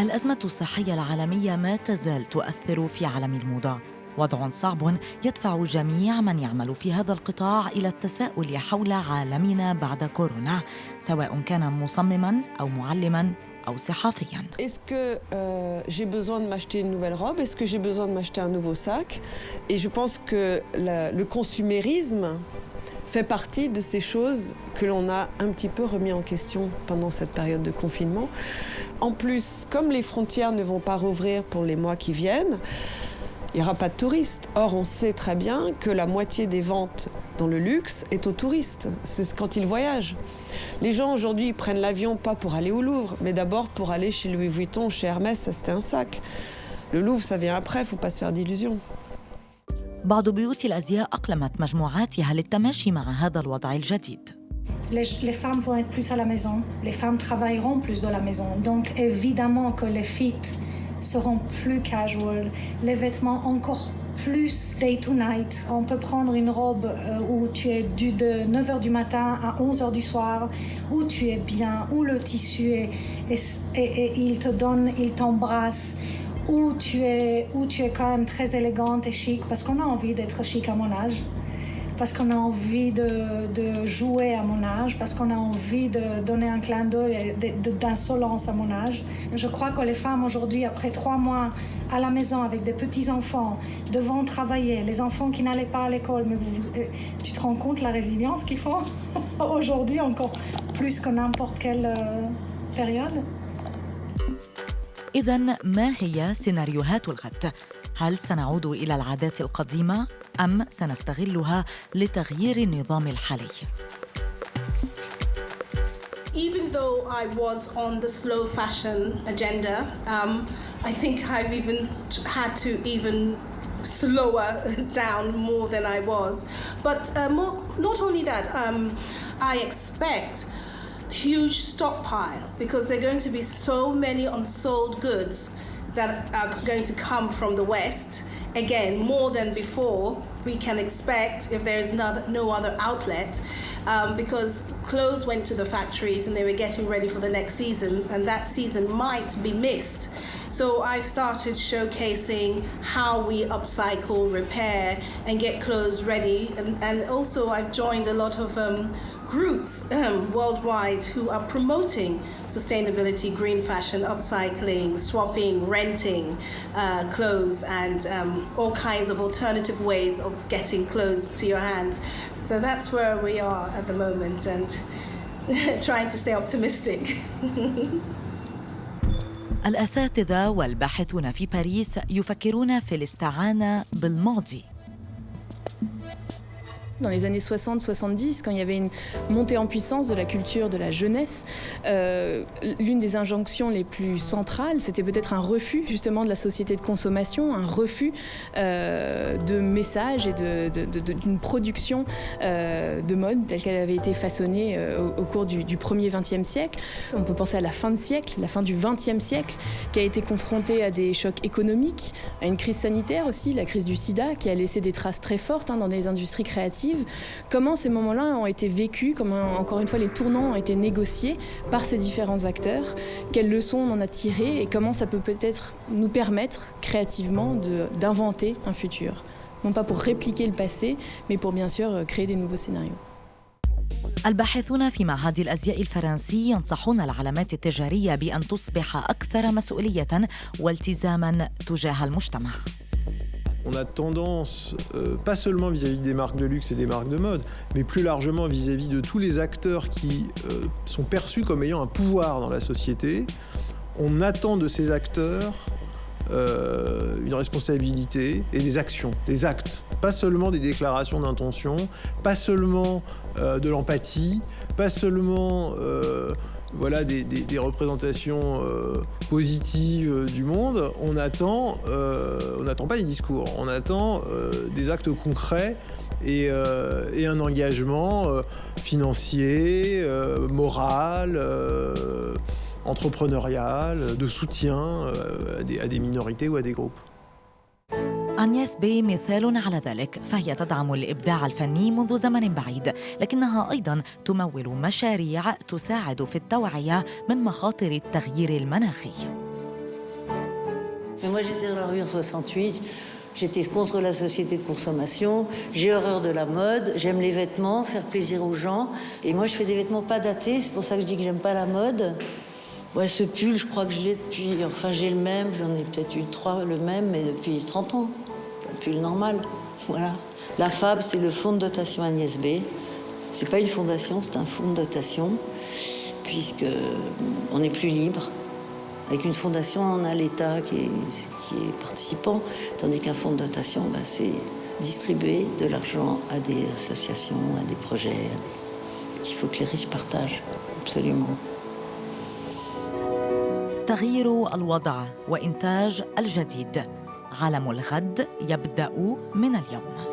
الأزمة الصحية العالمية ما تزال تؤثر في عالم الموضة، وضع صعب يدفع جميع من يعمل في هذا القطاع إلى التساؤل حول عالمنا بعد كورونا، سواء كان مصمماً أو معلماً أو صحافياً. Est-ce que j'ai besoin de m'acheter une nouvelle robe? Est-ce que j'ai besoin de m'acheter un nouveau sac? Et je pense que le consumérisme fait partie de ces choses que l'on a un petit peu remis en question pendant cette période de confinement. En plus, comme les frontières ne vont pas rouvrir pour les mois qui viennent, il n'y aura pas de touristes. Or, on sait très bien que la moitié des ventes dans le luxe est aux touristes. C'est quand ils voyagent. Les gens aujourd'hui prennent l'avion pas pour aller au Louvre, mais d'abord pour aller chez Louis Vuitton, chez Hermès, ça c'était un sac. Le Louvre, ça vient après, il ne faut pas se faire d'illusions. بعض بيوت الأزياء أقلمت مجموعاتها للتماشي مع هذا الوضع الجديد. Les femmes vont être plus à la maison, les femmes travailleront plus dans la maison. Donc évidemment que les fits seront plus casual, les vêtements encore plus day to night. On peut prendre une robe où tu es de 9h du matin à 11h du soir, où tu es bien, où le tissu et il te donne, il t'embrasse, où tu es quand même très élégante et chic, parce qu'on a envie d'être chic à mon âge. Parce qu'on a envie de jouer à mon âge, parce qu'on a envie de donner un clin d'œil d'insolence à mon âge. Je crois que les femmes aujourd'hui, après 3 mois à la maison avec des petits-enfants, devant travailler, les enfants qui n'allaient pas à l'école, mais tu te rends compte la résilience qu'ils font aujourd'hui encore plus que n'importe quelle période. إذن ما هي سيناريوهات الغد؟ هل سنعود إلى العادات القديمة أم سنستغلها لتغيير النظام الحالي؟ Even though I was on the slow fashion agenda, I think I've even had to slower down more than I was. But not only that, I expect huge stockpile because there are going to be so many unsold goods that are going to come from the West. Again, more than before, we can expect if there is no other outlet, because clothes went to the factories and they were getting ready for the next season, and that season might be missed. So I've started showcasing how we upcycle, repair, and get clothes ready. And also I've joined a lot of groups worldwide who are promoting sustainability, green fashion, upcycling, swapping, renting clothes, and all kinds of alternative ways of getting clothes to your hands. So that's where we are at the moment, and trying to stay optimistic. الأساتذة والباحثون في باريس يفكرون في الاستعانة بالماضي. Dans les années 60-70, quand il y avait une montée en puissance de la culture de la jeunesse, l'une des injonctions les plus centrales, c'était peut-être un refus justement de la société de consommation, un refus de messages et d'une production de mode telle qu'elle avait été façonnée au cours du premier XXe siècle. On peut penser à la fin de siècle, la fin du XXe siècle, qui a été confrontée à des chocs économiques, à une crise sanitaire aussi, la crise du sida, qui a laissé des traces très fortes dans les industries créatives. Comment ces moments-là ont été vécus, comment, encore une fois, les tournants ont été négociés par ces différents acteurs, quelles leçons on en a tirées et comment ça peut peut-être nous permettre créativement d'inventer un futur. Non pas pour répliquer le passé, mais pour bien sûr créer des nouveaux scénarios. الباحثون في معهد الأزياء الفرنسي ينصحون العلامات التجارية بأن تصبح أكثر مسؤولية والتزاماً تجاه المجتمع. On a tendance, pas seulement vis-à-vis des marques de luxe et des marques de mode, mais plus largement vis-à-vis de tous les acteurs qui sont perçus comme ayant un pouvoir dans la société. On attend de ces acteurs une responsabilité et des actions, des actes. Pas seulement des déclarations d'intention, pas seulement de l'empathie, pas seulement des représentations positives du monde. On n'attend pas des discours, on attend des actes concrets et un engagement financier, moral, entrepreneurial, de soutien à des minorités ou à des groupes. أنيس بي مثال على ذلك، فهي تدعم الإبداع الفني منذ زمن بعيد، لكنها أيضاً تمول مشاريع تساعد في التوعية من مخاطر التغيير المناخي. moi j'étais dans la rue en 68, j'étais contre la société de consommation, j'ai horreur de la mode, j'aime les vêtements, faire plaisir aux gens. Et moi je fais des vêtements pas datés, c'est pour ça que je dis que j'aime pas la mode. Ouais, ce pull, je crois que je l'ai depuis... Enfin, j'ai le même, j'en ai peut-être eu 3, le même, mais depuis 30 ans. Un pull normal, voilà. La FAB, c'est le fonds de dotation Agnès B. C'est pas une fondation, c'est un fonds de dotation, puisque on est plus libre. Avec une fondation, on a l'État qui est participant, tandis qu'un fonds de dotation, c'est distribuer de l'argent à des associations, à des projets, qu'il faut que les riches partagent, absolument. تغيير الوضع وإنتاج الجديد. عالم الغد يبدأ من اليوم.